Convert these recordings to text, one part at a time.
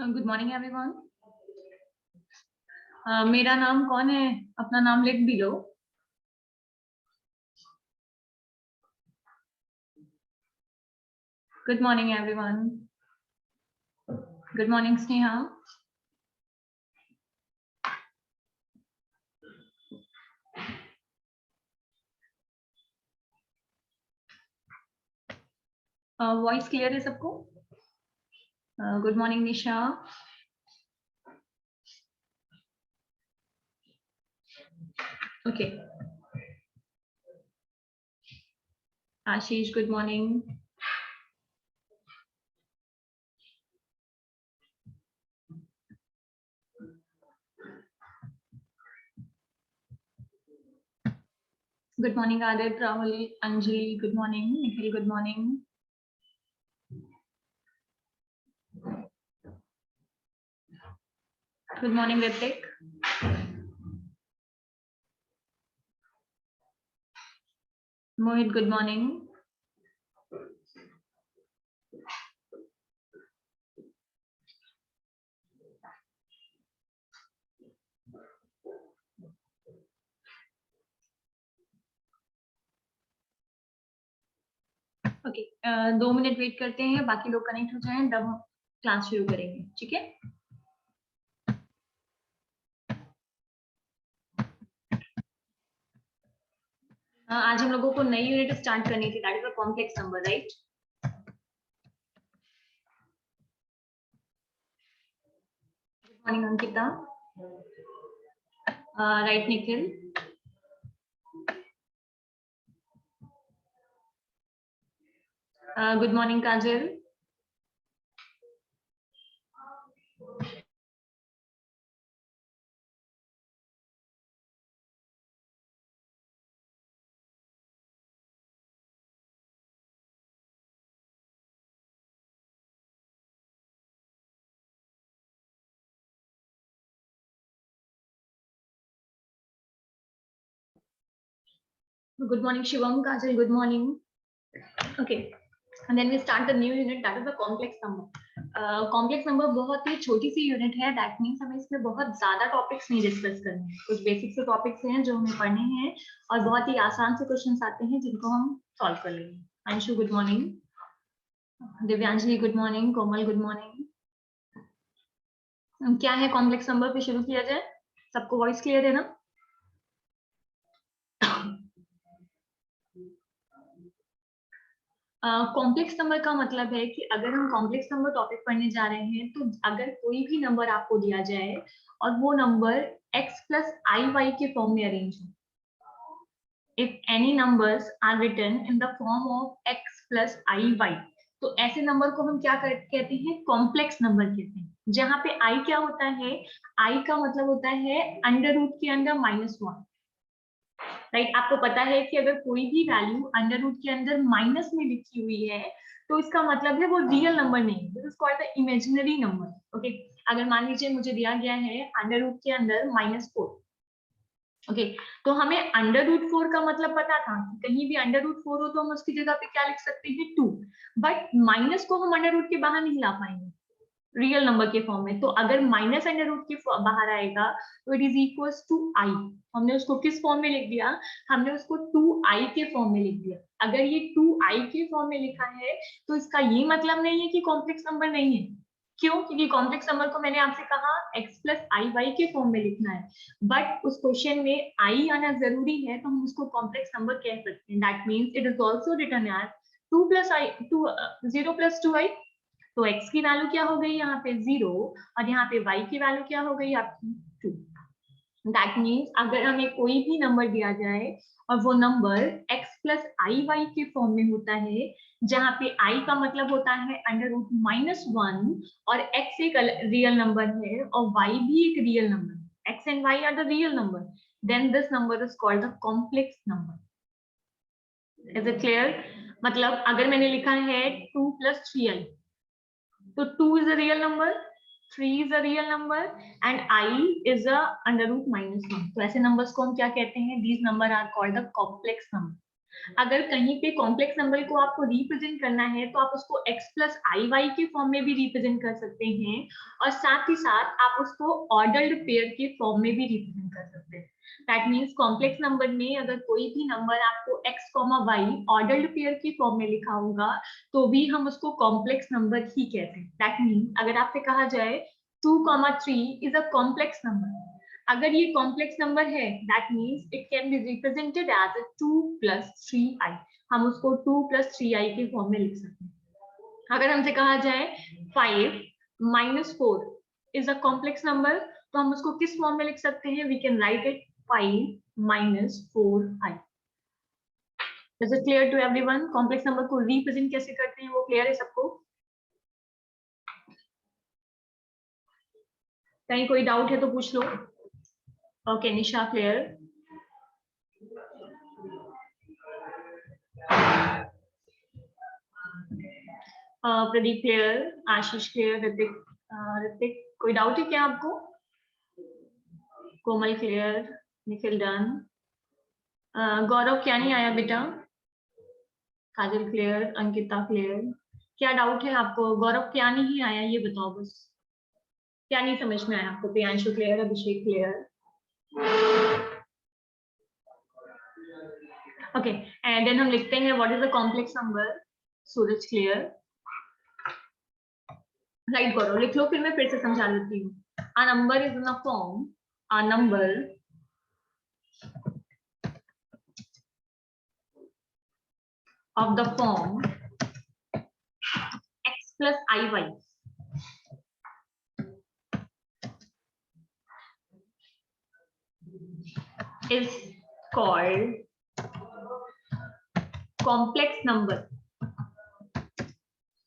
Good morning everyone. मेरा नाम कौन है? अपना नाम लिख भी लो। Good morning everyone. Good morning Sneha. Voice clear है सबको? Good morning Nisha. Okay. Ashish good morning. Good morning Aditya, Rahul, Anjali good morning, Nikhil good morning. Good morning Hrithik. Mohit good morning. Okay, 2 minute wait करते हैं, बाकी लोग कनेक्ट हो जाएं तब हम क्लास शुरू करेंगे, ठीक है? आज हम लोगों को नई यूनिट स्टार्ट करनी थी, that is a complex number, right? Good morning Ankita. Right Nikhil. Good morning Kajal. Good morning, Shivam. Kajal, good morning. Okay, and then we start the new unit, that is the complex number. Complex number बहुत ही छोटी सी unit है, that means हमें इसमें बहुत ज्यादा topics नहीं discuss करने हैं। कुछ बेसिक से टॉपिक्स हैं जो हमें पढ़ने हैं और बहुत ही आसान से क्वेश्चंस आते हैं जिनको हम सॉल्व कर लेंगे। Anshu good morning, Divyanjali good morning, Komal good morning. क्या है कॉम्प्लेक्स नंबर पे शुरू किया जाए? सबको वॉइस क्लियर है ना? कॉम्प्लेक्स नंबर का मतलब है कि अगर हम कॉम्प्लेक्स नंबर टॉपिक पढ़ने जा रहे हैं तो अगर कोई भी नंबर आपको दिया जाए और वो number x plus i y के फॉर्म में अरेंज हो, if any numbers are written in the form of x plus i y, तो ऐसे नंबर को हम क्या कहते हैं? कॉम्प्लेक्स नंबर कहते हैं। जहां पे i क्या होता है? i का मतलब होता है अंडर रूट के अंदर -1, राइट? आपको पता है कि अगर कोई भी वैल्यू अंडर रूट के अंदर माइनस में लिखी हुई है तो इसका मतलब है वो रियल नंबर नहीं, this is called the imaginary number. Okay, अगर मान लीजिए मुझे दिया गया है अंडर रूट के अंदर -4, ओके, तो हमें अंडर रूट 4 का मतलब पता था कि कहीं भी अंडर रूट 4 हो तो हम उसकी जगह पे क्या लिख सकते हैं? 2, बट माइनस को हम अंडर रूट के बाहर नहीं ला पाएंगे रियल नंबर के फॉर्म में। तो अगर माइनस अंडर रूट के बाहर आएगा तो इट इज इक्वल्स टू आई। हमने उसको किस फॉर्म में लिख दिया? हमने उसको 2i के फॉर्म में लिख दिया। अगर ये 2i के फॉर्म में लिखा है तो इसका ये मतलब नहीं है कि कॉम्प्लेक्स नंबर नहीं है। क्यों? क्योंकि कॉम्प्लेक्स नंबर को मैंने आपसे कहा x प्लस आई वाई के फॉर्म में लिखना है, बट उस क्वेश्चन में i आना जरूरी है तो हम उसको कॉम्प्लेक्स नंबर कह सकते हैं। That means it is also written as 2 plus i 0 plus 2i। तो x की वैल्यू क्या हो गई यहाँ पे? 0, और यहाँ पे y की वैल्यू क्या हो गई आपकी? 2। दैट मीन्स अगर हमें कोई भी नंबर दिया जाए और वो number x plus i y के फॉर्म में होता है, जहाँ पे i का मतलब होता है अंडर रूट -1 और x एक रियल नंबर है और y भी एक real number, x and y are the real number, then this number is called the complex number. Is it clear? मतलब अगर मैंने लिखा है 2 प्लस 3i, तो 2 is a real number, 3 is a real number and I is a under root -1। तो ऐसे numbers को हम क्या कहते हैं? These number are called the complex number। अगर कहीं पे कॉम्प्लेक्स नंबर को आपको रिप्रेजेंट करना है तो आप उसको x प्लस आई वाई के फॉर्म में भी रिप्रेजेंट कर सकते हैं, और साथ ही साथ आप उसको ऑर्डर्ड पेयर के फॉर्म में भी रिप्रेजेंट कर सकते हैं। दैट मीन्स कॉम्प्लेक्स नंबर में अगर कोई भी नंबर आपको x वाई ऑर्डर्ड पेयर की फॉर्म में लिखा होगा तो भी हम उसको कॉम्प्लेक्स नंबर ही कहते हैं। दैट मीन्स अगर आपसे कहा जाए 2,3 इज अ कॉम्प्लेक्स नंबर, अगर ये कॉम्प्लेक्स नंबर है that means it can be represented as a 2 + 3i, हम उसको 2 + 3i के फॉर्म में लिख सकते हैं। अगर हमसे कहा जाए 5 - 4 इज अ कॉम्प्लेक्स नंबर, तो हम उसको किस फॉर्म में लिख सकते हैं? We can write it 5 - 4i। Is it clear to everyone? Complex number को रिप्रेजेंट कैसे करते हैं वो क्लियर है सबको? कहीं कोई डाउट है तो पूछ लो। ओके निशा क्लियर, प्रदीप क्लियर, आशीष क्लियर, ऋतिक कोई डाउट है क्या आपको? कोमल क्लियर, निखिल डन, गौरव क्या नहीं आया बेटा? काजल क्लियर, अंकिता क्लियर। क्या डाउट है आपको? गौरव क्या नहीं आया ये बताओ बस, क्या नहीं समझ में आया आपको? Priyanshu clear, Abhishek clear. Okay and then हम लिखते हैं what is the complex number. Suraj clear, right Gaurav लिख लो, फिर मैं फिर से समझा देती हूँ। A number is in a form, a number of the form x plus iy is called complex number।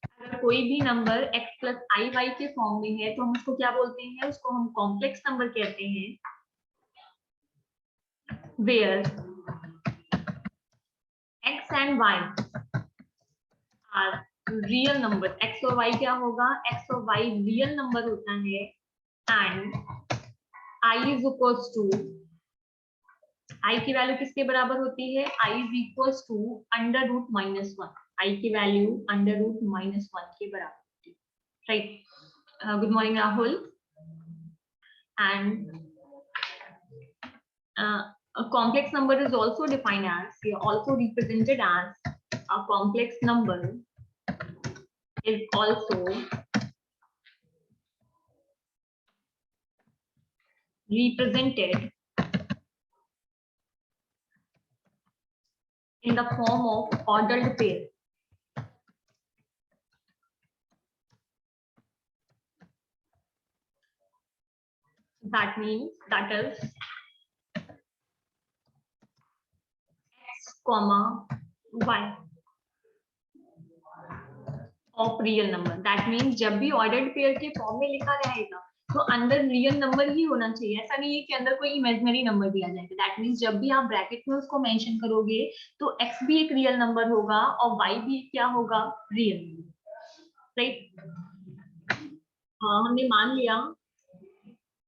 अगर कोई भी नंबर x plus iy के फॉर्म में है तो हम उसको क्या बोलते हैं? उसको हम कॉम्प्लेक्स नंबर कहते हैं, where x and y are real number। x और y क्या होगा? x और y रियल नंबर होता है, and i is equals to, i की वैल्यू किसके बराबर होती है? i is equals to √-1, i की वैल्यू √-1 के बराबर होती है, right? Good morning Rahul. And a complex number is also defined as, also represented as, a complex number is also represented in the form of ordered pair। That means that is x, y of real number। That means जब भी ordered pair के form में लिखा रहेगा तो अंदर real number ही होना चाहिए, ऐसा नहीं है कि अंदर कोई इमेजिनरी नंबर दिया जाएगा। दैट मीन्स जब भी आप ब्रैकेट में उसको मेंशन करोगे तो x भी एक रियल नंबर होगा और y भी क्या होगा? Real, right? हमने मान लिया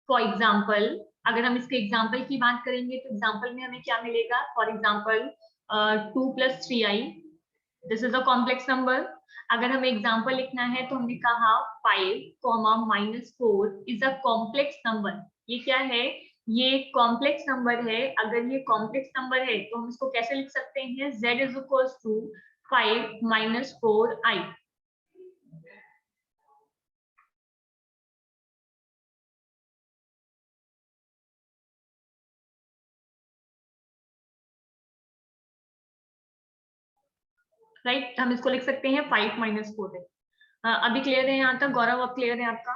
फॉर एग्जाम्पल, अगर हम इसके एग्जाम्पल की बात करेंगे तो एग्जाम्पल में हमें क्या मिलेगा? For example 2 + 3i, this is a complex number. अगर हमें एग्जाम्पल लिखना है तो हमने कहा 5, -4 इज अ कॉम्प्लेक्स नंबर। ये क्या है? ये कॉम्प्लेक्स नंबर है। अगर ये कॉम्प्लेक्स नंबर है तो हम इसको कैसे लिख सकते हैं? z is equals to 5 - 4i। Right, हम इसको लिख सकते हैं 5 - 4 है। अभी क्लियर है यहाँ तक? गौरव अब क्लियर है आपका?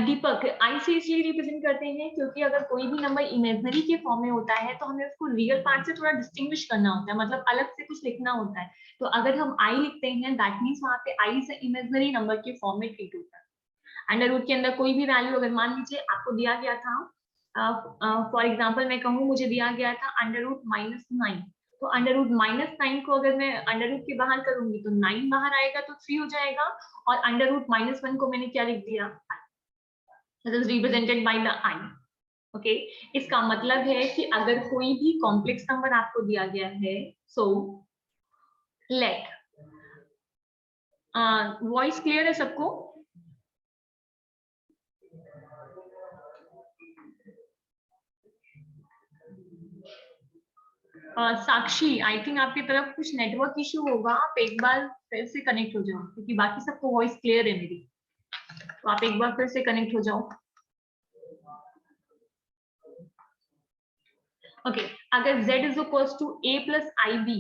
दीपक, आई से इसलिए रिप्रेजेंट करते हैं क्योंकि अगर कोई भी नंबर इमेजिनरी के फॉर्म में होता है तो हमें उसको रियल पार्ट से थोड़ा डिस्टिंग्विश करना होता है, मतलब अलग से कुछ लिखना होता है। तो अगर हम आई लिखते हैं दैट मीन्स वहां पे आई से इमेजिनरी नंबर के फॉर्म में ट्रीट होता है। अंडर रूट के अंदर कोई भी वैल्यू अगर मान लीजिए आपको दिया गया था, फॉर एग्जाम्पल मैं कहूँ मुझे दिया गया था √-9, तो √-9 को अगर मैं अंडर रूट के बाहर करूंगी तो 9 बाहर आएगा तो 3 हो जाएगा, और √-1 को मैंने क्या लिख दिया? That is represented by the I। Okay इसका मतलब है कि अगर कोई भी कॉम्प्लेक्स नंबर आपको दिया गया है, सो लेट, वॉइस क्लियर है सबको? साक्षी, आई थिंक आपकी तरफ कुछ नेटवर्क इशू होगा, आप एक बार फिर से कनेक्ट हो जाओ, क्योंकि बाकी सबको वॉइस क्लियर है मेरी, तो आप एक बार फिर से कनेक्ट हो जाओ। ओके अगर z is equals to a plus i b,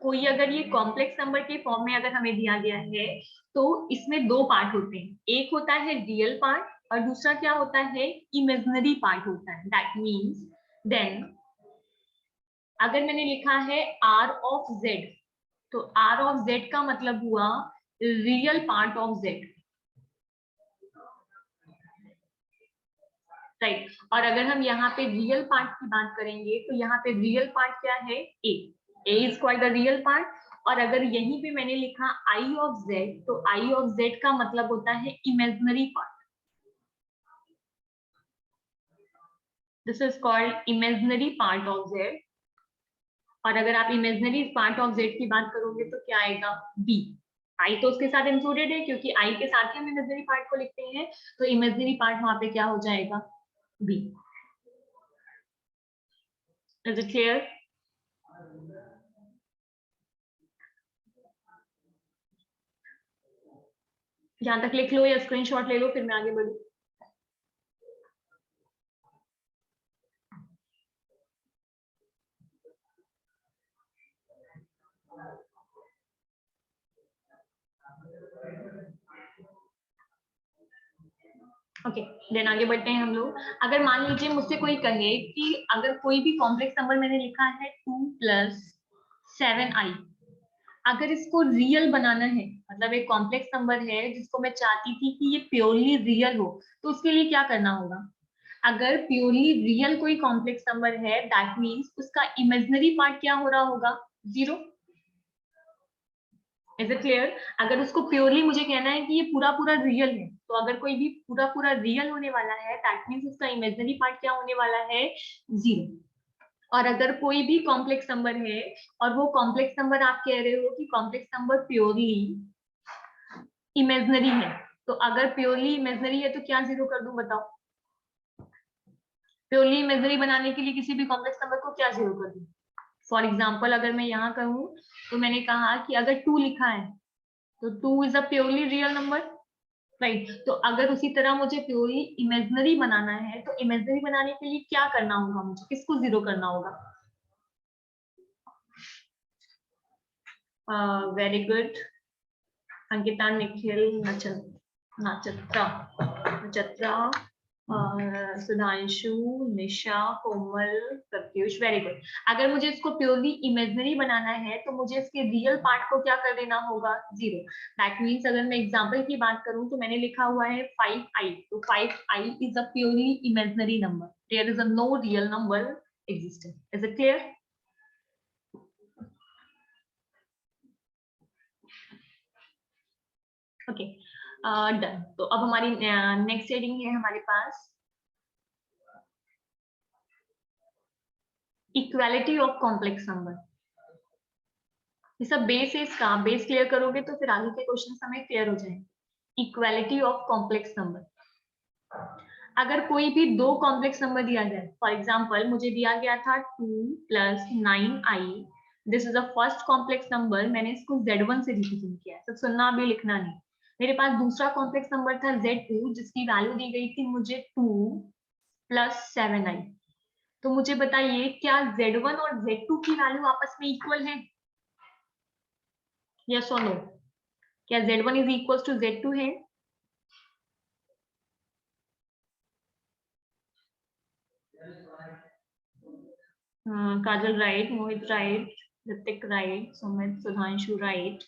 कोई अगर ये कॉम्प्लेक्स नंबर के फॉर्म में अगर हमें दिया गया है, तो इसमें दो पार्ट होते हैं, एक होता है रियल पार्ट और दूसरा क्या होता है, इमेजिनरी पार्ट होता है। दैट मीन्स देन अगर मैंने लिखा है r ऑफ z, तो r ऑफ z का मतलब हुआ real part of z, right. और अगर हम यहाँ पे रियल पार्ट की बात करेंगे, तो यहाँ पे रियल पार्ट क्या है, a is called the real part. और अगर यहीं पे मैंने लिखा i ऑफ z, तो i ऑफ z का मतलब होता है imaginary part, this is called imaginary part of z। और अगर आप इमेजिनरी पार्ट ऑफ z की बात करोगे तो क्या आएगा, b। i तो उसके साथ इंक्लूडेड है, क्योंकि i के साथ ही हम इमेजिनरी पार्ट को लिखते हैं, तो इमेजिनरी पार्ट वहां पे क्या हो जाएगा, b। Is it clear? यहाँ तक लिख लो या स्क्रीनशॉट ले लो, फिर मैं आगे बढ़ू। ओके देन आगे बढ़ते हैं हम लोग। अगर मान लीजिए मुझसे कोई कहे कि अगर कोई भी कॉम्प्लेक्स नंबर मैंने लिखा है 2 प्लस 7i, अगर इसको रियल बनाना है, मतलब एक कॉम्प्लेक्स नंबर है जिसको मैं चाहती थी कि ये प्योरली रियल हो, तो उसके लिए क्या करना होगा? अगर प्योरली रियल कोई कॉम्प्लेक्स नंबर है, दैट मीन्स उसका इमेजिनरी पार्ट क्या हो रहा होगा, 0। Is it clear? अगर उसको प्योरली मुझे कहना है कि ये पूरा पूरा रियल है, तो अगर कोई भी पूरा पूरा रियल होने वाला है, दैट मीन्स उसका इमेजिनरी पार्ट क्या होने वाला है, 0। और अगर कोई भी कॉम्प्लेक्स नंबर है और वो कॉम्प्लेक्स नंबर आप कह रहे हो कि कॉम्प्लेक्स नंबर प्योरली इमेजिनरी है, तो अगर प्योरली इमेजिनरी है तो क्या 0 कर दूं, बताओ? प्योरली इमेजिनरी बनाने के लिए किसी भी कॉम्प्लेक्स नंबर को क्या 0 कर दूं? फॉर एग्जाम्पल अगर मैं यहाँ कहूँ, तो मैंने कहा कि अगर 2 लिखा है, तो 2 is a purely real number, right. तो अगर उसी तरह मुझे प्योरली इमेजिनरी बनाना है, तो इमेजिनरी बनाने के लिए क्या करना होगा, मुझे किसको 0 करना होगा? वेरी गुड अंकिता, निखिल, नचत्रा, सुधांशु, निशा, कोमल, प्रत्युष, वेरी गुड। अगर मुझे इसको प्योरली इमेजिनरी बनाना है, तो मुझे इसके रियल पार्ट को क्या कर देना होगा, 0। दैट मीन्स अगर मैं एग्जाम्पल की बात करूं, तो मैंने लिखा हुआ है 5i, तो 5i is a purely imaginary number, there is a no real number existing. Is it clear? Okay done. तो अब हमारी नेक्स्ट हेडिंग है हमारे पास इक्वालिटी ऑफ कॉम्प्लेक्स नंबर। ये सब बेस है, इसका बेस क्लियर करोगे तो फिर आगे के क्वेश्चन हमें क्लियर हो जाएंगे। इक्वालिटी ऑफ कॉम्प्लेक्स नंबर, अगर कोई भी दो कॉम्प्लेक्स नंबर दिया जाए, फॉर एग्जाम्पल मुझे दिया गया था 2 plus 9i, this is a first complex number, मैंने इसको z1 से रिप्रेजेंट किया है, सब सुनना भी लिखना नहीं। मेरे पास दूसरा कॉम्प्लेक्स नंबर था z2, जिसकी वैल्यू दी गई थी मुझे 2 प्लस 7i। तो मुझे बताइए क्या z1 और z2 की वैल्यू आपस में इक्वल है, यस और नो? क्या z1 is equal to z2 है? Kajal right, Mohit right, Hrithik right, Sumit, Sudhanshu right,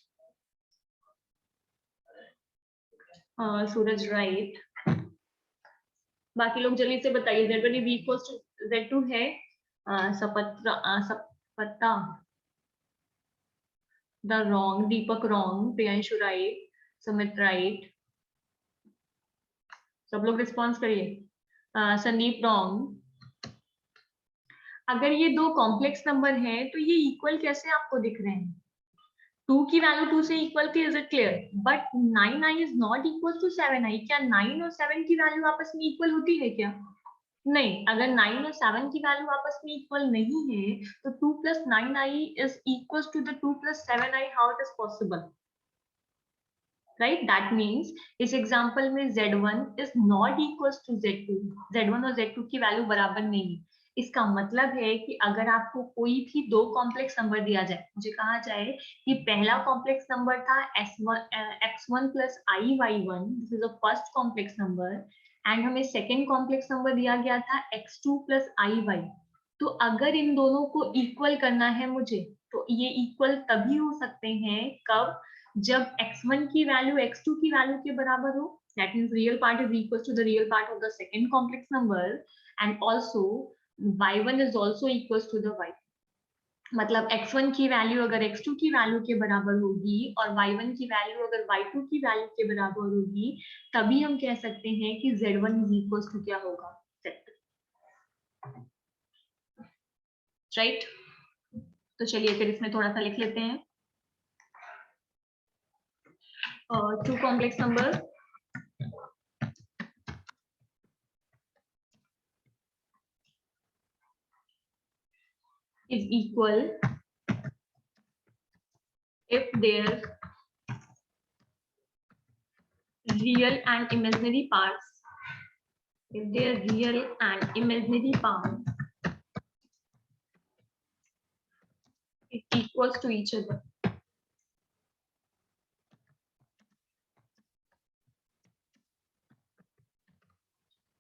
Suraj right. बाकी लोग जल्दी से बताइए, z1 is equal to z2 है? सपता द wrong, Deepak wrong, Priyanshu right, Sumit right, सब लोग रिस्पॉन्स करिए। संदीप रॉन्ग, अगर ये दो कॉम्प्लेक्स नंबर हैं तो ये इक्वल कैसे आपको दिख रहे हैं? 2 की वैल्यू 2 से इक्वल थी, is it clear? But 9i is not equal to 7i। क्या 9 और 7 की वैल्यू आपस में इक्वल होती है क्या? नहीं। अगर 9 और 7 की वैल्यू आपस में इक्वल नहीं है तो 2 plus 9i is equal to the 2 plus 7i। How it is possible? Right, that means इस एग्जाम्पल में Z1 is not equal to Z2। Z1 और Z2 की वैल्यू बराबर नहीं है। इसका मतलब है कि अगर आपको कोई भी दो कॉम्प्लेक्स नंबर दिया जाए, मुझे कहा जाए कि पहला कॉम्प्लेक्स नंबर था x1 plus i y1, this is a first complex number, and हमें सेकेंड कॉम्प्लेक्स नंबर दिया गया था x2 प्लस i y। तो अगर इन दोनों को इक्वल करना है मुझे, तो ये इक्वल तभी हो सकते हैं कब? जब x1 की वैल्यू x2 की वैल्यू के बराबर हो, that means real part is equal to the real part of the second complex number, and also y1 is also equals to the y। मतलब x1 की वैल्यू अगर x2 की value के बराबर होगी और y1 की वैल्यू अगर y2 की वैल्यू के बराबर होगी, तभी हम कह सकते हैं कि z1 is equals to क्या होगा? z2, right? तो चलिए फिर इसमें थोड़ा सा लिख लेते हैं। Two complex number is equal if their real and imaginary parts, if their real and imaginary part is equals to each other।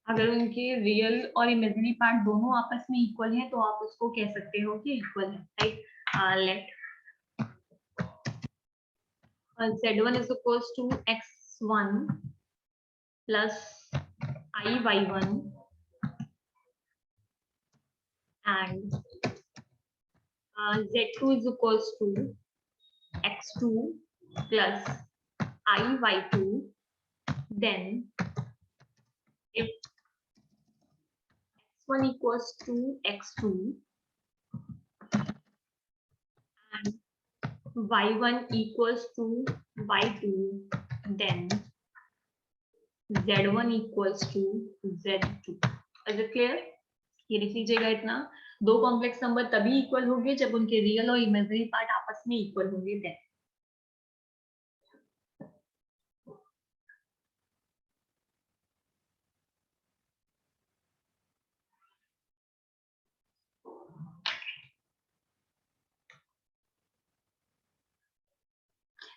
अगर उनके रियल और इमेजिनरी पार्ट दोनों आपस में इक्वल हैं तो आप उसको कह सकते हो कि इक्वल है, right? Let z1 is equals to x1 plus i y1 and z2 is equals to x2 plus i y2, then if x1 equals to x2 and y1 equals to y2, then z1 equals to z2। Is it clear? ये लिख लीजिएगा इतना। दो complex number तभी equal होंगे जब उनके real और इमेजिनरी पार्ट आपस में इक्वल होंगे, देन।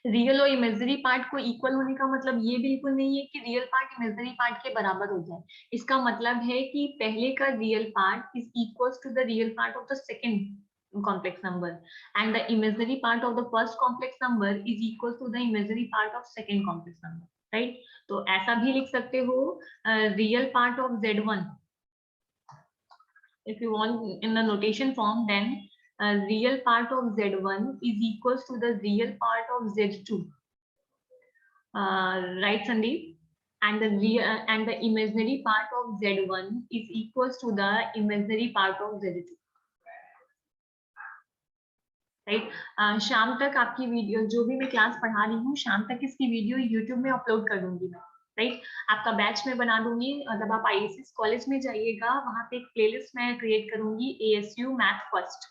रियल और इमेजिनरी पार्ट को इक्वल होने का मतलब ये बिल्कुल नहीं है कि रियल पार्ट इमेजिनरी पार्ट के बराबर हो जाए। इसका मतलब है कि पहले का real part is equal to the real part of the second complex number and the imaginary part of the first complex number is equal to the imaginary part of second complex number, right? तो ऐसा भी लिख सकते हो real part of z1, if you want in the notation form, then real part of z1 is equals to the real part of z2, right Sandeep? And the real and the imaginary part of z1 is equals to the imaginary part of z2, right? शाम तक आपकी video जो भी मैं class पढ़ा रही हूँ, शाम तक इसकी वीडियो यूट्यूब में अपलोड कर दूंगी मैं, राइट? आपका बैच में बना दूंगी। जब आप आईएसएस कॉलेज में जाइएगा, वहां पे एक प्लेलिस्ट मैं क्रिएट करूंगी, एएसयू मैथ फर्स्ट,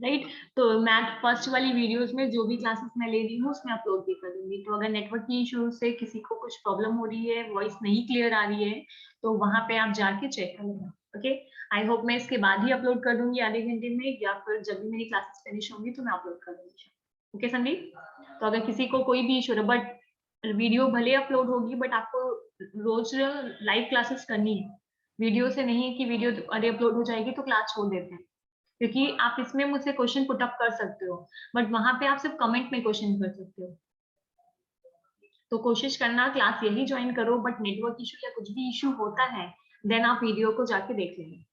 राइट? तो मैथ फर्स्ट वाली वीडियोस में जो भी क्लासेस मैं ले रही हूँ उसमें अपलोड भी कर दूंगी। तो अगर नेटवर्क की इशू से किसी को कुछ प्रॉब्लम हो रही है, वॉइस नहीं क्लियर आ रही है, तो वहां पे आप जाके चेक कर लेना, ओके? आई होप मैं इसके बाद ही अपलोड कर दूंगी आधे घंटे में, या फिर जब भी मेरी क्लासेस फिनिश होंगी तो मैं अपलोड कर दूंगी, ओके संदीप? तो अगर किसी को कोई भी इशू है, बट वीडियो भले अपलोड होगी, बट आपको रोज लाइव क्लासेस करनी है, वीडियो से नहीं कि वीडियो अरे अपलोड हो जाएगी तो क्लास छोड़ देते हैं, क्योंकि आप इसमें मुझसे क्वेश्चन पुट अप कर सकते हो, बट वहां पे आप सिर्फ कमेंट में क्वेश्चन कर सकते हो। तो कोशिश करना क्लास यही ज्वाइन करो, बट नेटवर्क इशू या कुछ भी इशू होता है, देन आप वीडियो को जाके देख लेना,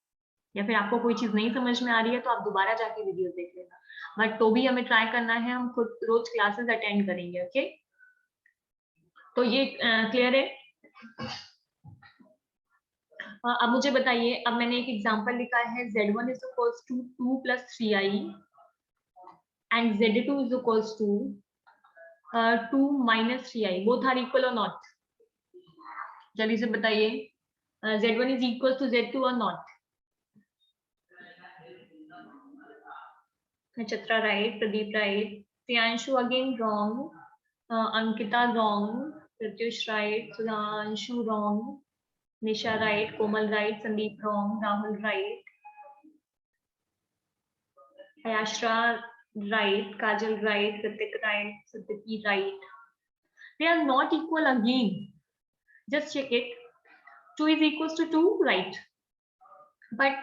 या फिर आपको कोई चीज नहीं समझ में आ रही है तो आप दोबारा जाके वीडियो देख लेना, बट तो भी हमें ट्राई करना है, हम खुद रोज क्लासेस अटेंड करेंगे, ओके? तो ये क्लियर है? अब मुझे बताइए, अब मैंने एक एग्जांपल लिखा है Z1 is equals to 2 plus 3i and Z2 is equals to 2 minus 3i. Both are equal or not? जल्दी से बताइए, Z1 is equals to Z2 or not? Nachitra right, Pradeep right, Priyanshu again wrong, Ankita wrong, Pratyush right, Sudhanshu wrong, Nisha right, Komal right, Sandeep wrong, Rahul right, Ayashra right, Kajal right, Ritik right, Siddhiki right. They are not equal again. Just check it. 2 is equals to 2, right? But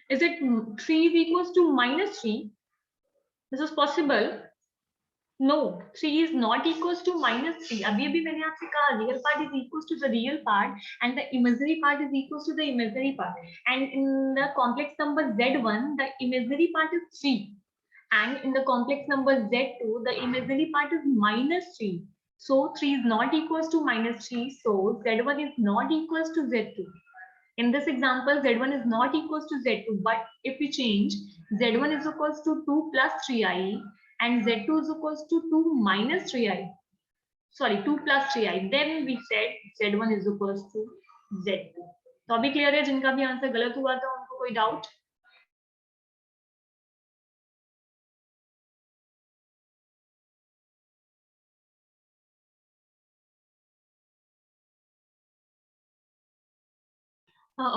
is it 3 is equals to minus 3? This is possible. No, 3 is not equals to minus 3. अभी मैंने आपसे कहा real part is equals to the real part and the imaginary part is equals to the imaginary part. And in the complex number Z1, the imaginary part is 3. And in the complex number Z2, the imaginary part is minus 3. So 3 is not equals to minus 3. So Z1 is not equals to Z2. In this example, Z1 is not equals to Z2. But if we change, Z1 is equals to 2 plus 3i and Z2 is equals to 2 minus 3i. Sorry, 2 plus 3i. Then we said Z1 is equals to Z2. तो अभी clear है? जिनका भी answer गलत हुआ था उनको कोई doubt?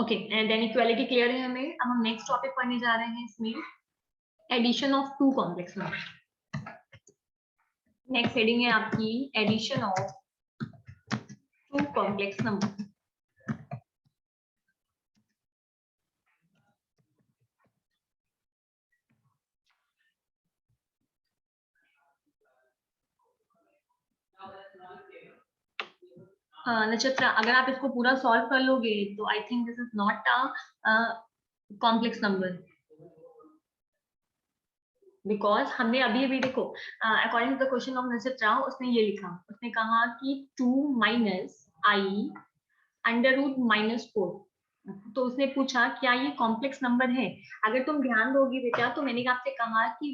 Okay, then equality clear है हमें. अब हम नेक्स्ट टॉपिक पढ़ने जा रहे हैं इसमें addition of two complex number. Next heading है आपकी addition of two complex number. Nakshatra, अगर आप इसको पूरा सॉल्व कर लोगे तो I think this is not a complex number, because हमने अभी अभी देखो according to the question of Nakshatra उसने ये लिखा, उसने कहा कि 2 minus i under root minus 4. तो उसने पूछा क्या ये कॉम्प्लेक्स नंबर है. अगर तुम ध्यान दोगी बेटा तो मैंने आपसे कहा कि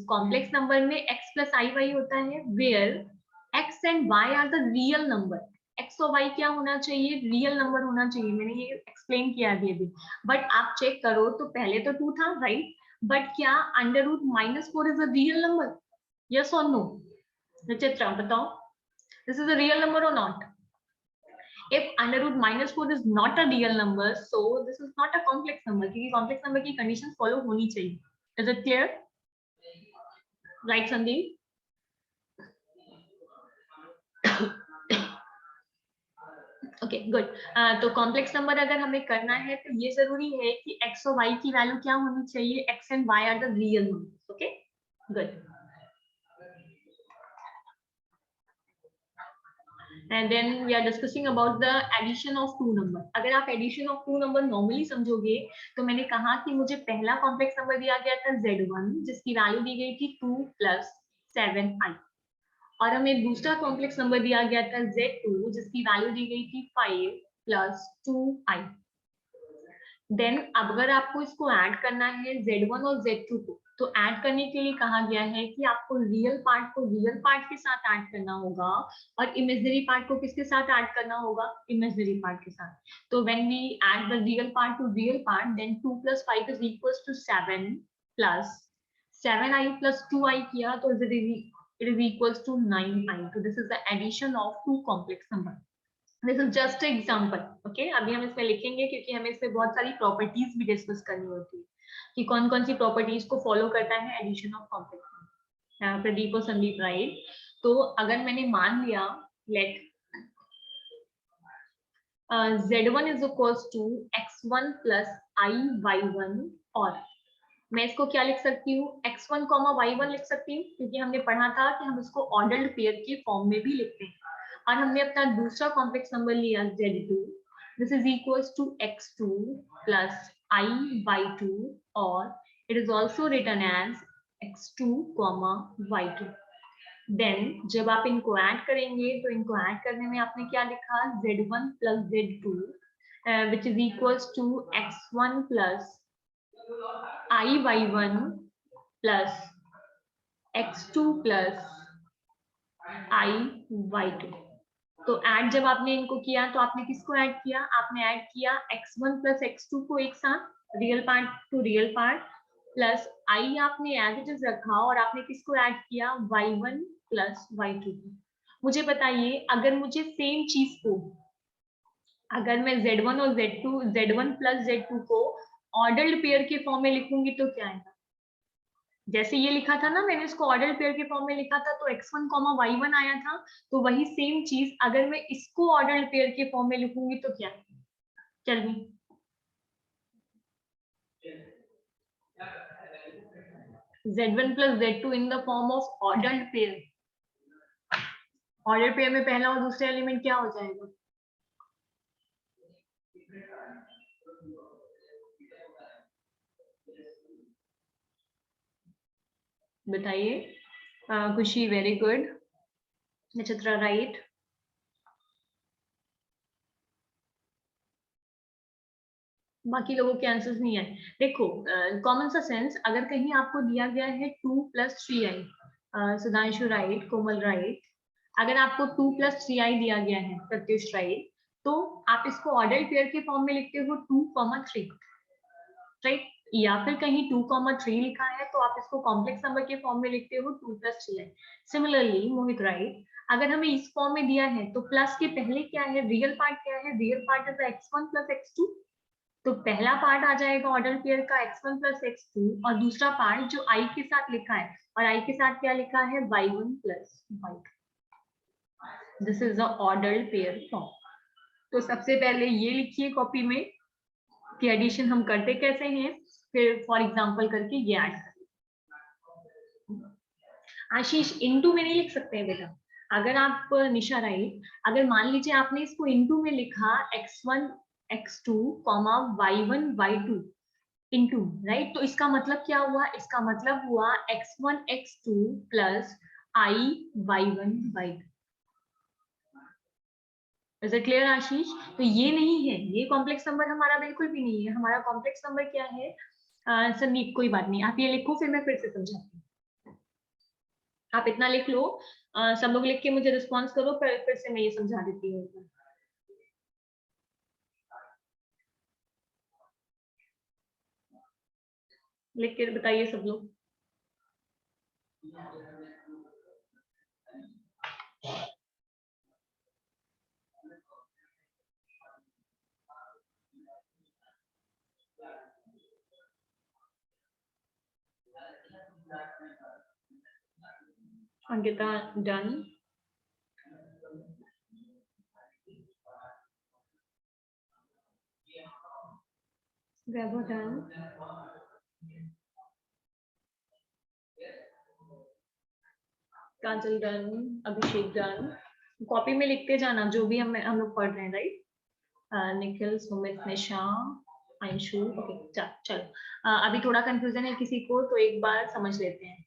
कॉम्प्लेक्स नंबर में x प्लस आई वाई होता है, where x and y are the real number. x और y क्या होना चाहिए? रियल नंबर होना चाहिए. मैंने ये एक्सप्लेन किया अभी अभी. बट आप चेक करो तो पहले तो 2 था, राइट? बट क्या under root minus 4 is a real number? Yes और नो? नचित्रा बताओ, this is a real number और not? If under root minus 4 is not a real number, so this is not a complex number. क्योंकि complex number की conditions follow होनी चाहिए. Is it clear? Right, Sandeep? Okay, good. तो complex number अगर हमें करना है तो ये जरूरी है कि x और y की वैल्यू क्या होनी चाहिए? x and y are the real numbers. Okay, good. And then we are discussing about the addition of two number. अगर आप addition of two number normally समझोगे तो मैंने कहा कि मुझे पहला कॉम्प्लेक्स नंबर दिया गया था Z1 जिसकी वैल्यू दी गई थी 2 प्लस 7i और हमें दूसरा कॉम्प्लेक्स नंबर दिया गया था Z2 जिसकी वैल्यू दी गई थी 5 प्लस 2i. देन अगर आपको इसको ऐड करना है Z1 और Z2 को, तो ऐड करने के लिए कहा गया है कि आपको रियल पार्ट को रियल पार्ट के साथ ऐड करना होगा और इमेजिनरी पार्ट को किसके साथ ऐड करना होगा? इमेजिनरी पार्ट के साथ. तो when we add the real part to real part, then 2 plus 5 is equals to 7 plus 7i plus 2i किया तो it is equals to 9i. तो this is the addition of two complex number. This is just example. Okay, अभी हम इसमें लिखेंगे क्योंकि हमें इसमें बहुत सारी प्रॉपर्टीज भी डिस्कस करनी होती है कि कौन कौन सी प्रॉपर्टीज को फॉलो करता है addition of complex number. Pradeep और संदीप राइट. तो अगर मैंने मान लिया let Z1 is equals to x1 plus i y1 और मैं इसको क्या लिख सकती हूँ? x1 y1 लिख सकती हूँ क्योंकि हमने पढ़ा था कि हम इसको ऑर्डर्ड पेयर के फॉर्म में भी लिखते हैं. और हमने अपना दूसरा कॉम्प्लेक्स नंबर लिया Z2, this is equals to x2 plus i y2 और it is also written as x2 y2. देन जब आप इनको ऐड करेंगे तो इनको ऐड करने में आपने क्या लिखा? Z1 plus Z2 which is equals to x1 plus iy1 plus x2 plus iy2। तो ऐड जब आपने इनको किया तो आपने किसको ऐड किया, आपने ऐड किया x1 प्लस x2 को एक साथ real part to real part, plus i आपने एज इट इज रखा और आपने किसको ऐड किया y1 प्लस y2। मुझे बताइए अगर मुझे सेम चीज को, अगर मैं z1 और z2 z1 प्लस z2 को ऑर्डर्ड पेयर के फॉर्म में लिखूंगी तो क्या आएगा, जैसे ये लिखा था ना, मैंने इसको ऑर्डर पेयर के फॉर्म में लिखा था तो x1, y1 आया था, तो वही सेम चीज अगर मैं इसको ऑर्डर पेयर के फॉर्म में लिखूंगी तो क्या, चल मी z1 plus z2 in the form of ordered pair. Order pair में पहला और दूसरा एलिमेंट क्या हो जाएगा, बताइए। खुशी वेरी गुड, नक्षत्रा राइट। बाकी लोगों के आंसर्स नहीं है। देखो कॉमन सा सेंस, अगर कहीं आपको दिया गया है 2 + 3i, Sudhanshu right, Komal right, अगर आपको 2 + 3i दिया गया है, प्रत्युष राइट, तो आप इसको ऑर्डर पेयर के फॉर्म में लिखते हो 2, 3, राइट, या फिर कहीं 2, 3 लिखा है तो आप इसको कॉम्प्लेक्स नंबर के फॉर्म में लिखते हो 2 + 3i। सिमिलरली मोहित राइट, अगर हमें इस फॉर्म में दिया है तो प्लस के पहले क्या है, रियल पार्ट क्या है, real part is x1 + x2, तो पहला पार्ट आ जाएगा ऑर्डर पेयर का x1 + x2, और दूसरा पार्ट जो i के साथ लिखा है, और i के साथ क्या लिखा है y1 + y2। This is the order pair form. तो सबसे पहले ये लिखिए कॉपी में कि एडिशन हम करते कैसे हैं, फिर फॉर एग्जांपल करके ये ऐड करें। आशीष इनटू में नहीं लिख सकते हैं बेटा, अगर आप निशा राइट, अगर मान लीजिए आपने इसको इनटू में लिखा x1 x2, y1 y2 into, right, तो इसका मतलब क्या हुआ, इसका मतलब हुआ x1 x2 plus i y1 y2। Is it clear Ashish? तो ये नहीं है, ये कॉम्प्लेक्स नंबर हमारा बिल्कुल भी नहीं है। हमारा कॉम्प्लेक्स नंबर क्या है, संदीप कोई बात नहीं, आप ये लिखो फिर मैं फिर से समझाती हूँ। आप इतना लिख लो, सब लोग लिख के मुझे रिस्पॉन्स करो, फिर से मैं ये समझा देती हूँ। लिख के बताइए सब लोग। अंकिता डन, वैभव डन, काजल डन, अभिषेक डन। कॉपी में लिखते जाना जो भी हम लोग पढ़ रहे हैं, राइट। निखिल, सुमित, निशा, अंशु, ओके चलो। अभी थोड़ा कंफ्यूजन है किसी को तो एक बार समझ लेते हैं।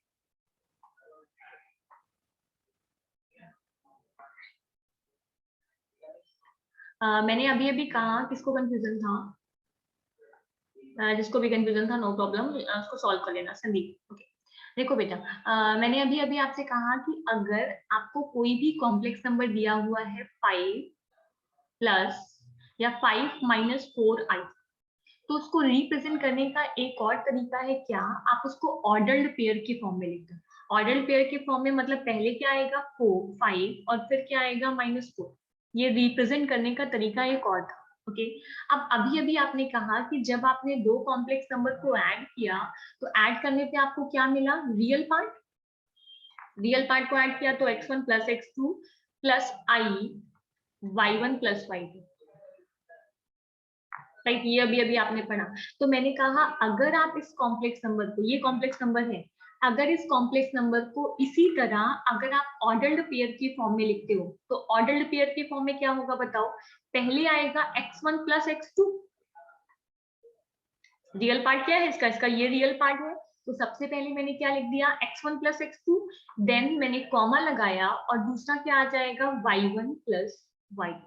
मैंने अभी अभी कहा किसको कंफ्यूजन था, जिसको भी कंफ्यूजन था नो प्रॉब्लम, उसको सॉल्व कर लेना संदीप। ओके देखो बेटा, मैंने अभी अभी आपसे कहा कि अगर आपको कोई भी कॉम्प्लेक्स नंबर दिया हुआ है 5 प्लस या 5 - 4i, तो उसको रिप्रेजेंट करने का एक और तरीका है क्या, आप उसको ऑर्डर्ड पेयर के फॉर्म में लिखते हो। ऑर्डर्ड पेयर के फॉर्म में मतलब पहले क्या आएगा 4 5 और फिर क्या आएगा -4, ये रिप्रेजेंट करने का तरीका एक और था। ओके अब अभी अभी आपने कहा कि जब आपने दो कॉम्प्लेक्स नंबर को ऐड किया तो ऐड करने पे आपको क्या मिला, रियल पार्ट। रियल पार्ट को ऐड किया तो x1 + x2 plus i y1 + y2, right, ये अभी अभी आपने पढ़ा। तो मैंने कहा अगर आप इस कॉम्प्लेक्स नंबर को, ये कॉम्प्लेक्स नंबर है, अगर इस कॉम्प्लेक्स नंबर को इसी तरह अगर आप ऑर्डर्ड पेयर के फॉर्म में लिखते हो तो ऑर्डर्ड पेयर के फॉर्म में क्या होगा बताओ, पहले आएगा x1 + x2, रियल पार्ट क्या है इसका, इसका ये रियल पार्ट है, तो सबसे पहले मैंने क्या लिख दिया x1 + x2, देन मैंने कॉमा लगाया और दूसरा क्या आ जाएगा y1 + y2।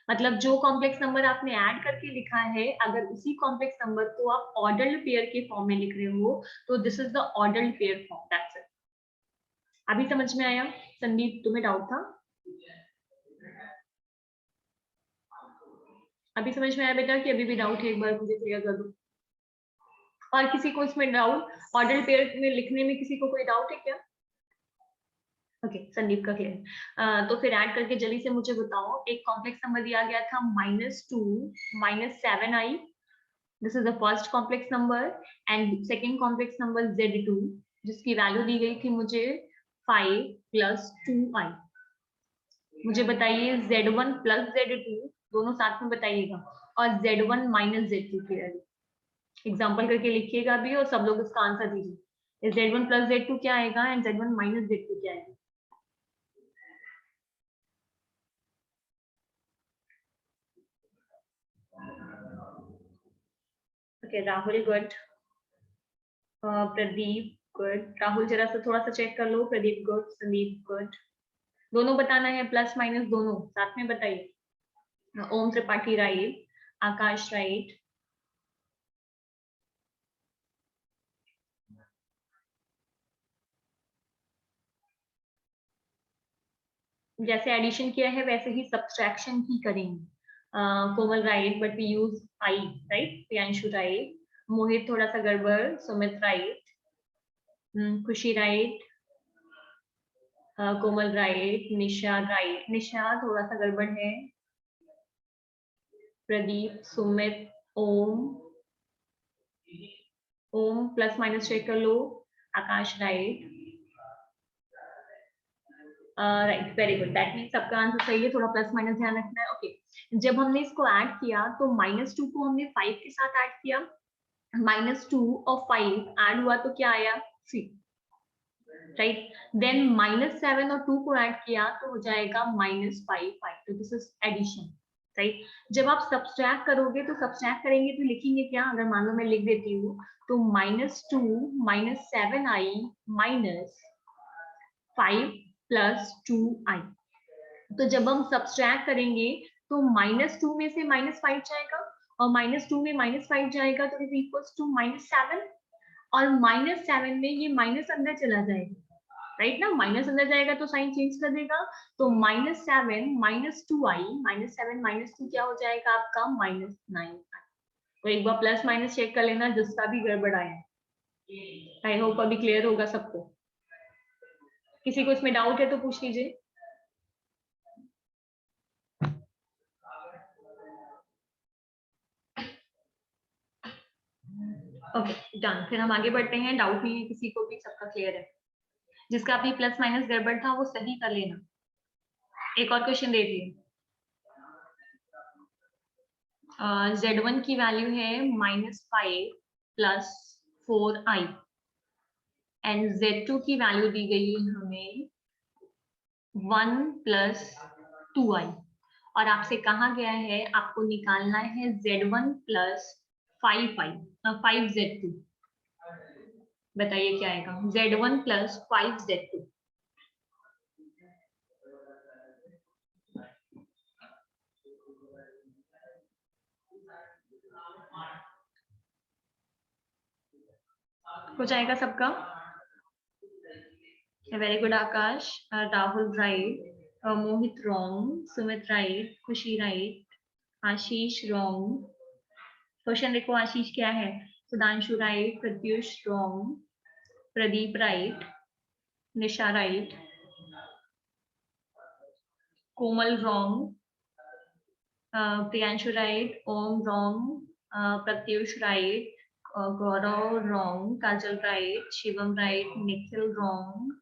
मतलब जो कॉम्प्लेक्स नंबर आपने ऐड करके लिखा है, अगर उसी कॉम्प्लेक्स नंबर को आप ऑर्डर्ड पेयर के फॉर्म में लिख रहे हो तो this is the ordered pair form, that's it. अभी समझ में आया? संदीप, तुम्हें डाउट था? अभी समझ में आया बेटा कि अभी भी डाउट है? एक बार मुझे क्लियर कर दो। और किसी को इसमें डाउट, ऑर्डर पेयर में लिखने में किसी को कोई डाउट है क्या? ओके, संदीप का क्लियर। तो फिर ऐड करके जल्दी से मुझे बताओ, एक कॉम्प्लेक्स नंबर दिया गया था -2 -7i, this is the first complex number, and second complex number z2 जिसकी वैल्यू दी गई थी मुझे 5 + 2i। मुझे बताइए z1 + z2 दोनों साथ में बताइएगा, और z1 - z2 की वैल्यू एग्जाम्पल करके लिखिएगा भी, और सब लोग इसका आंसर दीजिए। z1 + z2 क्या आएगा एंड z1 - z2 क्या आएगा? Okay, Rahul good, Pradeep good. Rahul जरा सा थोड़ा सा चेक कर लो। Pradeep good, Sandeep good. दोनों बताना है, प्लस माइनस दोनों साथ में बताइए। Om Tripathi right, Akash right. जैसे एडिशन किया है वैसे ही सब्सट्रैक्शन ही करेंगे। Komal right, but we use i, right? Priyanshu right, Mohit थोड़ा सा गड़बड़, Sumit right, Khushi right, Komal right, Nisha right, Nisha थोड़ा सा गड़बड़ है, Pradeep, Sumit, Om, Om plus minus check कर लो, Akash right, right, very good, that mean सबका आंसर सही है, थोड़ा प्लस माइनस ध्यान रखना है। ओके, जब हमने इसको ऐड किया तो -2 को हमने 5 के साथ ऐड किया, -2 और 5 ऐड हुआ तो क्या आया? 3, राइट? देन -7 और 2 को ऐड किया तो हो जाएगा -5, 5, तो दिस इज एडिशन, राइट? जब आप सब्सट्रैक्ट करोगे तो सब्सट्रैक्ट करेंगे तो लिखेंगे क्या? अगर मान लो मैं लिख देती हूँ तो -2 - 7i -5 + 2i। तो जब हम सब्सट्रैक्ट करेंगे तो -2 में से -5 जाएगा, और -2 में -5 जाएगा तो इज इक्वल्स टू -7, और -7 में ये माइनस अंदर चला जाएगा, राइट ना? माइनस अंदर जाएगा तो साइन चेंज कर देगा, तो -7 - 2i, -7 - 2 क्या हो जाएगा आपका? -9। तो एक बार प्लस माइनस चेक कर लेना जिसका भी गड़बड़ आया। आई होप अभी क्लियर होगा सबको। किसी को इसमें डाउट है तो पूछ लीजिए। Okay, done. फिर हम आगे बढ़ते हैं, डाउट नहीं है किसी को भी, सबका क्लियर है? जिसका भी प्लस माइनस गड़बड़ था वो सही कर लेना। एक और क्वेश्चन दे दिए। z1 की वैल्यू है -5 + 4i, एंड z2 की वैल्यू दी गई है हमें 1 + 2i, और आपसे कहा गया है आपको निकालना है z1 + 5z2। बताइए क्या आएगा? z1 + 5z2। हो जाएगा सबका? Very good Akash. Rahul right, Mohit wrong, Sumit right, Khushi right, Ashish wrong. Question देखो आशीष क्या है? Sudhanshu right, Pratyush wrong, Pradeep right, Nisha right, Komal wrong, Priyanshu right, Om wrong, Pratyush right, Gaurav wrong, Kajal right, Shivam right, Nikhil wrong,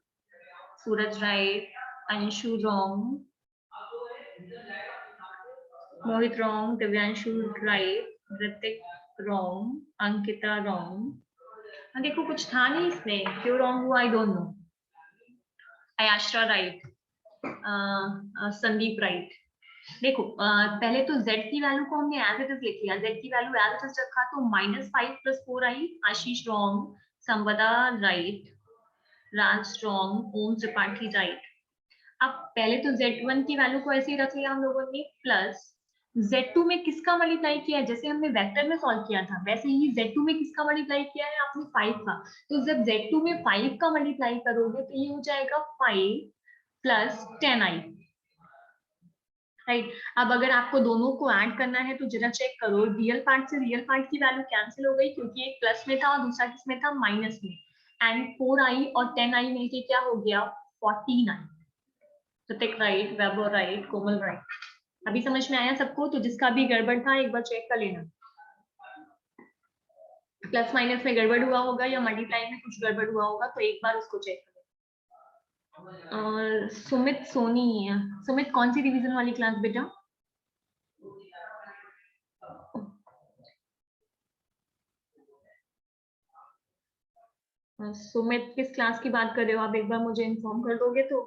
Suraj right, Anshu wrong, Mohit wrong, Divyanshu right, Hrithik wrong, Ankita wrong. देखो कुछ था नहीं इसमें, क्यों रॉन्ग हुआ I don't know. आयाश्रा right, Sandeep right. देखो पहले तो z की वैल्यू को हमने एज इट इज लिख लिया, z की वैल्यू एज इट इज रखा तो -5 + 4i। आशीष रॉन्ग, संवदा राइट, राज रॉन्ग, ओम त्रिपाठी राइट। अब पहले तो z1 की वैल्यू को ऐसे ही रख लिया हम लोगों ने, प्लस Z2 में किसका मल्टीप्लाई किया है? जैसे हमने वेक्टर में सॉल्व किया था वैसे ही Z2 में किसका मल्टीप्लाई किया है आपने? 5 का। तो जब Z2 में 5 का मल्टीप्लाई करोगे तो ये हो जाएगा 5 प्लस 10i, राइट। अब अगर आपको दोनों को ऐड करना है तो जरा चेक करो, रियल पार्ट से रियल पार्ट की वैल्यू कैंसिल हो गई क्योंकि एक प्लस में था और दूसरा किसमें था? माइनस में। एंड 4i और 10i मिलके क्या हो गया? 49। ऋतिक राइट, वैभव राइट, कोमल राइट। अभी समझ में आया सबको? तो जिसका भी गड़बड़ था एक बार चेक कर लेना, प्लस माइनस में गड़बड़ हुआ होगा या मल्टीप्लाई में कुछ गड़बड़ हुआ होगा तो एक बार उसको चेक करें। और सुमित सोनी है। सुमित कौन सी डिवीजन वाली क्लास बेटा? सुमित किस क्लास की बात कर रहे हो आप? एक बार मुझे इन्फॉर्म कर दोगे तो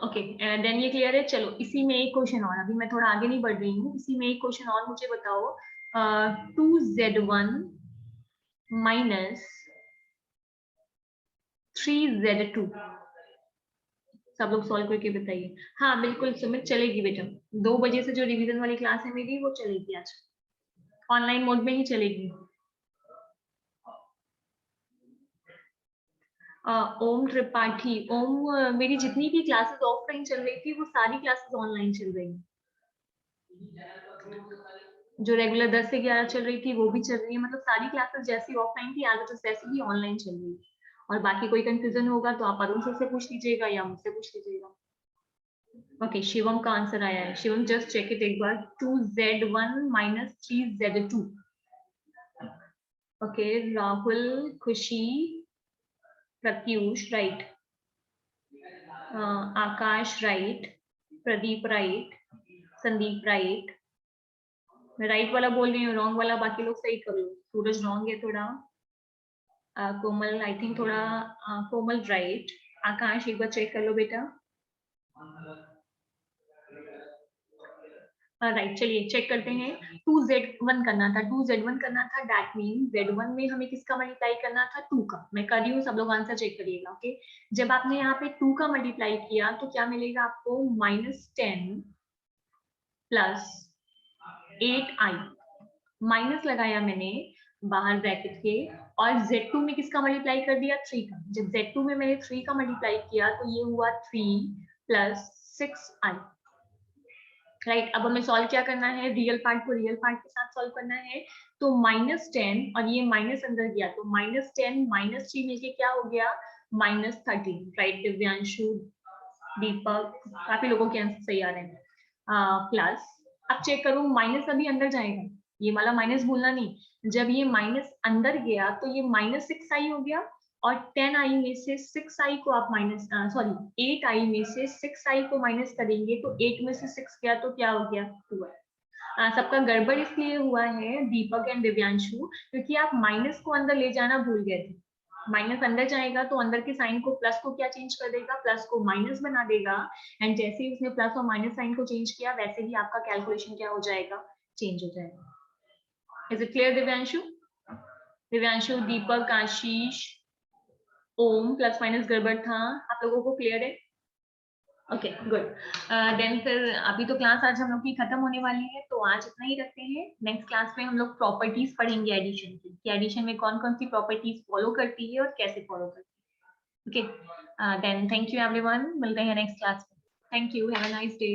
ओके देन ये क्लियर है। चलो इसी में एक क्वेश्चन और, अभी मैं थोड़ा आगे नहीं बढ़ रही हूँ, इसी में एक क्वेश्चन और मुझे बताओ। 2z1 माइनस 3z2 सब लोग सॉल्व करके बताइए। हाँ बिल्कुल सुमित, चलेगी बेटा। 2 बजे से जो रिवीजन वाली क्लास है मेरी वो चलेगी आज, ऑनलाइन मोड में ही चलेगी। ओम त्रिपाठी, ओम मेरी जितनी भी क्लासेस ऑफलाइन चल रही थी वो सारी क्लासेस ऑनलाइन चल रही हैं। जो रेगुलर 10 से 11 चल रही थी वो भी चल रही है, मतलब सारी क्लासेस जैसी ऑफलाइन थी आज वैसी ही ऑनलाइन चल रही है। और बाकी कोई कंफ्यूजन होगा तो आप अरुण सर से पूछ लीजिएगा या मुझसे पूछ लीजिएगा। ओके शिवम का आंसर आया है। शिवम जस्ट चेक इट एक बार, 2z1 minus 3z2। Okay Rahul, Khushi, Pratyush right, Akash right, Pradeep right, Sandeep right. मैं राइट वाला बोल रही हूँ, रॉन्ग वाला बाकी लोग सही कर लो। सूरज रॉन्ग है थोड़ा, कोमल आई थिंक थोड़ा, कोमल राइट। आकाश एक बार चेक कर लो बेटा। राइट चलिए चेक करते हैं। 2z1 करना था, 2z1 करना था, दैट मीन z1 में हमें किसका मल्टीप्लाई करना था? 2 का। मैं कर रही हूँ, सब लोग आंसर चेक करिएगा। ओके जब आपने यहाँ पे 2 का मल्टीप्लाई किया तो क्या मिलेगा आपको? -10 प्लस 8i, माइनस लगाया मैंने बाहर ब्रैकेट के, और Z2 में किसका मल्टीप्लाई कर दिया? 3 का। जब Z2 में मैंने 3 का मल्टीप्लाई किया तो ये हुआ 3 प्लस 6i, राइट। अब हमें सॉल्व क्या करना है? रियल पार्ट को रियल पार्ट के साथ सॉल्व करना है। तो -10 और ये माइनस अंदर गया तो -10 -3 मिलके क्या हो गया? -13, राइट। दिव्यांशु, दीपक, काफी लोगों के आंसर सही आ रहे हैं। प्लस अब चेक करूं, माइनस अभी अंदर जाएगा, ये वाला माइनस भूलना नहीं। जब ये माइनस अंदर गया तो ये -6i हो गया, और 10i में से 6i को आप माइनस, सॉरी 8i में से 6i को माइनस करेंगे तो 8 में से 6 गया तो क्या हो गया? 12। सबका गड़बड़ इसलिए हुआ है दीपक एंड दिव्यांशु क्योंकि आप माइनस को अंदर ले जाना भूल गए थे। माइनस अंदर जाएगा तो अंदर के साइन को, प्लस को क्या चेंज कर देगा? प्लस को माइनस बना देगा। एंड जैसे ही उसने प्लस और माइनस साइन को चेंज किया वैसे ही आपका कैलकुलेशन क्या हो जाएगा? चेंज हो जाएगा। Is it clear Divyanshu? Divyanshu, Deepak, Ashish, Om, plus minus गड़बड़ था, आप लोगों को क्लियर है? Okay good. देन फिर अभी तो क्लास आज हम लोग की खत्म होने वाली है तो आज इतना ही रखते हैं। नेक्स्ट क्लास में हम लोग प्रॉपर्टीज पढ़ेंगे एडिशन की, कि एडिशन में कौन कौन सी प्रॉपर्टीज फॉलो करती है और कैसे फॉलो करती है। Okay then thank you everyone, मिलते हैं नेक्स्ट क्लास में। Thank you, have a nice day.